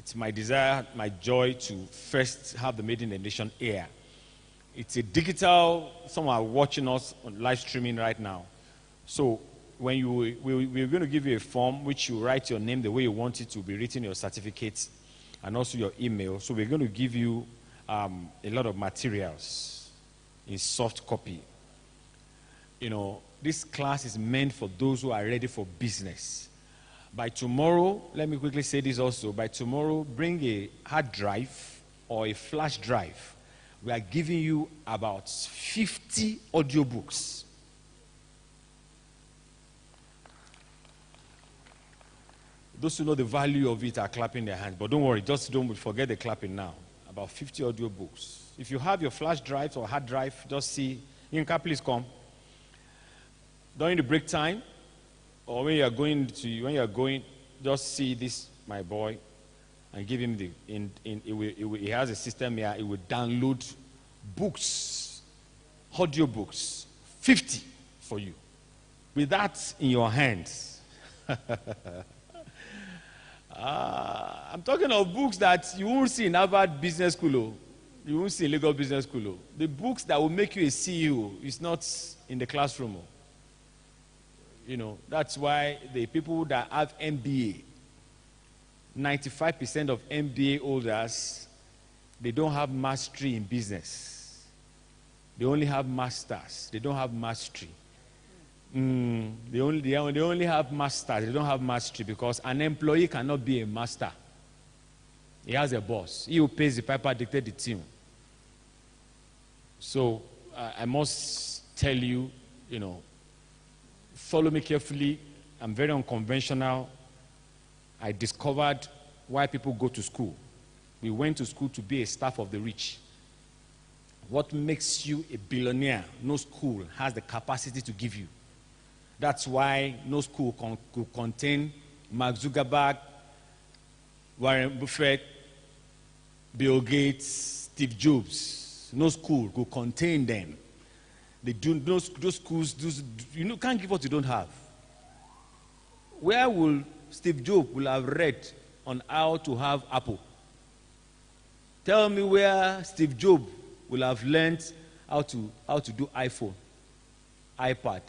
It's my desire, my joy to first have the Made in the Nation air. It's a digital, some are watching us on live streaming right now. So when we're going to give you a form which you write your name the way you want it to be written, your certificates, and also your email. So we're going to give you a lot of materials in soft copy. You know, this class is meant for those who are ready for business. By tomorrow, let me quickly say this also. By tomorrow, bring a hard drive or a flash drive. We are giving you about 50 audiobooks. Those who know the value of it are clapping their hands. But don't worry, just don't forget the clapping now. About 50 audiobooks. If you have your flash drive or hard drive, just see. Yinka, please come. During the break time, or when you are going, just see this, my boy, and give him the. He has a system here. It will download books, audio books, 50 for you. With that in your hands. I'm talking of books that you won't see in Harvard Business School. You won't see in Lagos Business School. The books that will make you a CEO is not in the classroom. You know, that's why the people that have MBA, 95% of MBA holders, they don't have mastery in business. They only have masters. They don't have mastery. They only have masters. They don't have mastery because an employee cannot be a master. He has a boss. He who pays the piper dictates the tune. So I must tell you, you know, follow me carefully. I'm very unconventional. I discovered why people go to school. We went to school to be a staff of the rich. What makes you a billionaire, no school has the capacity to give you. That's why no school could contain Mark Zuckerberg, Warren Buffett, Bill Gates, Steve Jobs. No school could contain them. They do those schools. Can't give what you don't have. Where will Steve Jobs will have read on how to have Apple? Tell me where Steve Jobs will have learned how to do iPhone, iPad,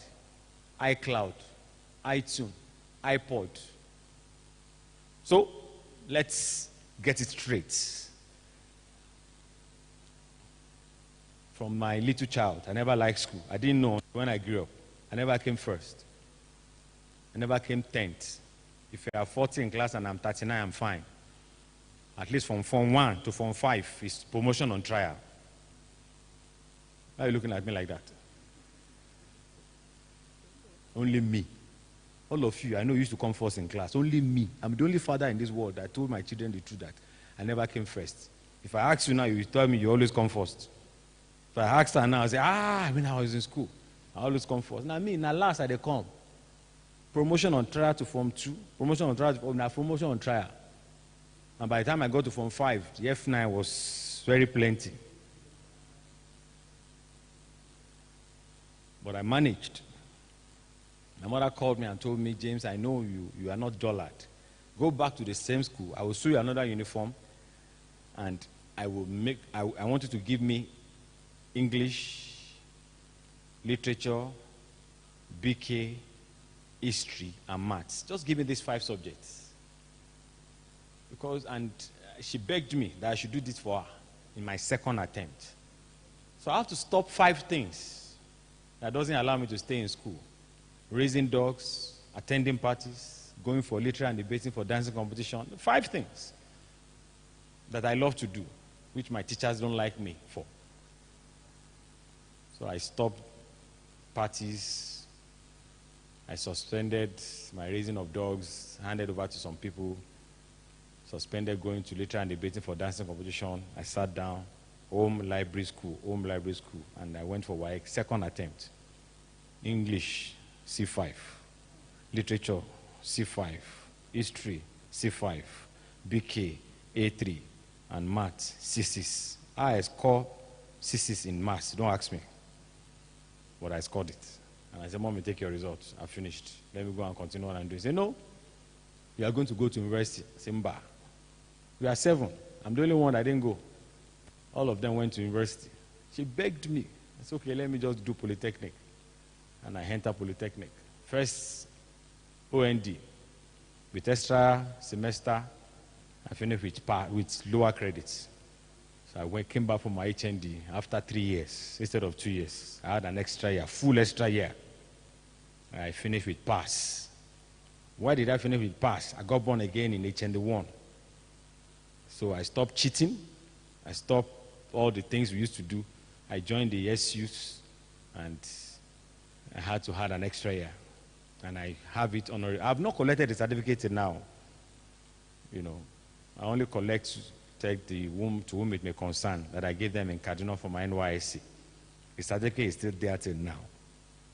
iCloud, iTunes, iPod. So, let's get it straight. From my little child, I never liked school. I didn't know when I grew up. I never came first. I never came 10th. If you are 40 in class and I'm 39, I'm fine. At least from Form 1 to Form 5 is promotion on trial. Why are you looking at me like that? Only me. All of you, I know you used to come first in class. Only me. I'm the only father in this world that told my children the truth that I never came first. If I ask you now, you tell me you always come first. If I ask her now, I say, when I was in school, I always come first. Now me, now last I they come. Promotion on trial to Form 2. Promotion on trial to Form 2. Now promotion on trial. And by the time I got to Form 5, the F9 was very plenty. But I managed. My mother called me and told me, James, I know you are not dullard. Go back to the same school. I will sew you another uniform, and I want you to give me English, literature, BK, history, and maths. Just give me these 5 subjects. And she begged me that I should do this for her in my second attempt. So I have to stop 5 things that doesn't allow me to stay in school. Raising dogs, attending parties, going for literary and debating for dancing competition. 5 things that I love to do, which my teachers don't like me for. So I stopped parties. I suspended my raising of dogs, handed over to some people, suspended going to literary and debating for dancing competition. I sat down, home library school, and I went for WAEC, second attempt. English, C5, literature, C5, history, C5, BK, A3, and maths, C6. I scored C6 in maths, don't ask me. But I scored it. And I said, Mommy, take your results. I finished. Let me go and continue what I'm doing. He said, no, you are going to go to university. I said, Mba. We are 7. I'm the only one that didn't go. All of them went to university. She begged me. I said, okay, let me just do Polytechnic. And I entered Polytechnic. First OND with extra semester. I finished with lower credits. So I came back from my HND after 3 years instead of 2 years. I had an extra year, full extra year. I finished with pass. Why did I finish with pass? I got born again in HND 1. So I stopped cheating. I stopped all the things we used to do. I joined the SUs, and I had to have an extra year. And I have it honorary. I have not collected the certificate till now. You know, I only collect to take to whom it may concern that I gave them in Kaduna for my NYSC. The certificate is still there till now.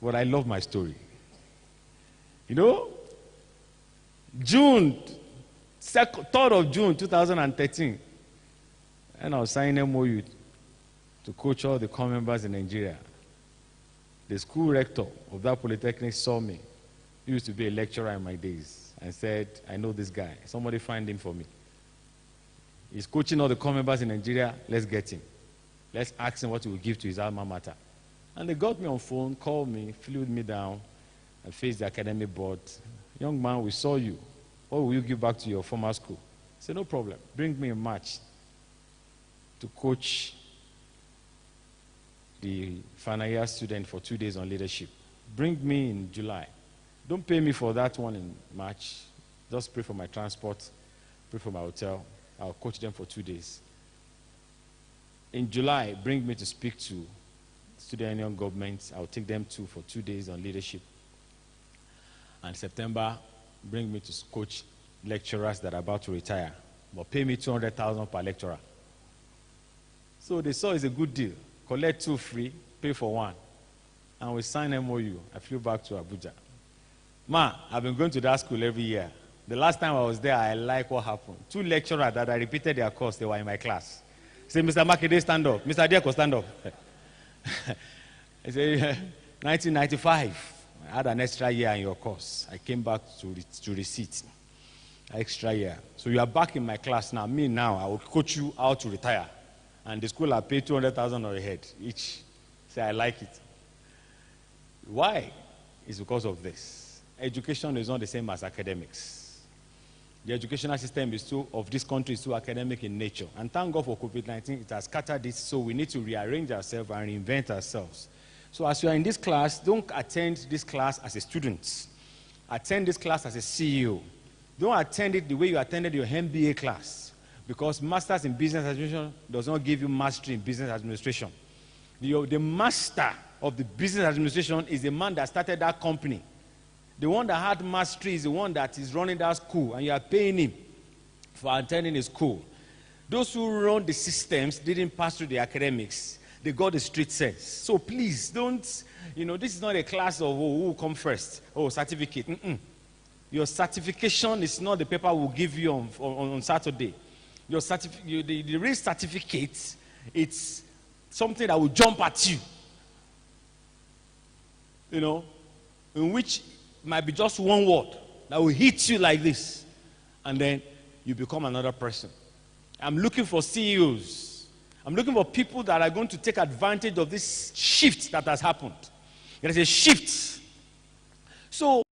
But I love my story. You know, 3rd of June 2013, and I was signing MOU to coach all the core members in Nigeria. The school rector of that polytechnic saw me. He used to be a lecturer in my days, and said, I know this guy. Somebody find him for me. He's coaching all the core members in Nigeria. Let's get him. Let's ask him what he will give to his alma mater. And they got me on phone, called me, flew me down, and faced the academic board. Young man, we saw you. What will you give back to your former school? I said, no problem. Bring me a match to coach the final year student for 2 days on leadership. Bring me in July. Don't pay me for that one in March. Just pay for my transport, pay for my hotel. I'll coach them for 2 days. In July, bring me to speak to student union government. I'll take them for 2 days on leadership. And September, bring me to coach lecturers that are about to retire. But pay me 200,000 per lecturer. So they saw it's a good deal. Collect 2 free, pay for 1. And we signed MOU. I flew back to Abuja. I've been going to that school every year. The last time I was there, I like what happened. 2 lecturers that I repeated their course, they were in my class. I said, Mr. Makinde, stand up. Mr. Dieko, stand up. I said, 1995. I had an extra year in your course. I came back to receipt. Extra year. So you are back in my class now. Me now, I will coach you how to retire. And the school I pay 200,000 on your head each. Say, I like it. Why? It's because of this. Education is not the same as academics. The educational system of this country is too academic in nature. And thank God for COVID-19, it has scattered this, so we need to rearrange ourselves and reinvent ourselves. So as you are in this class, don't attend this class as a student. Attend this class as a CEO. Don't attend it the way you attended your MBA class. Because Masters in Business Administration does not give you mastery in business administration. The master of the business administration is the man that started that company. The one that had mastery is the one that is running that school, and you are paying him for attending the school. Those who run the systems didn't pass through the academics. They got the street sense. So please don't, this is not a class of who will come first. Certificate. Your certification is not the paper we'll give you on Saturday. The real certificate, it's something that will jump at you. In which might be just one word that will hit you like this, and then you become another person. I'm looking for CEOs. I'm looking for people that are going to take advantage of this shift that has happened. There is a shift. So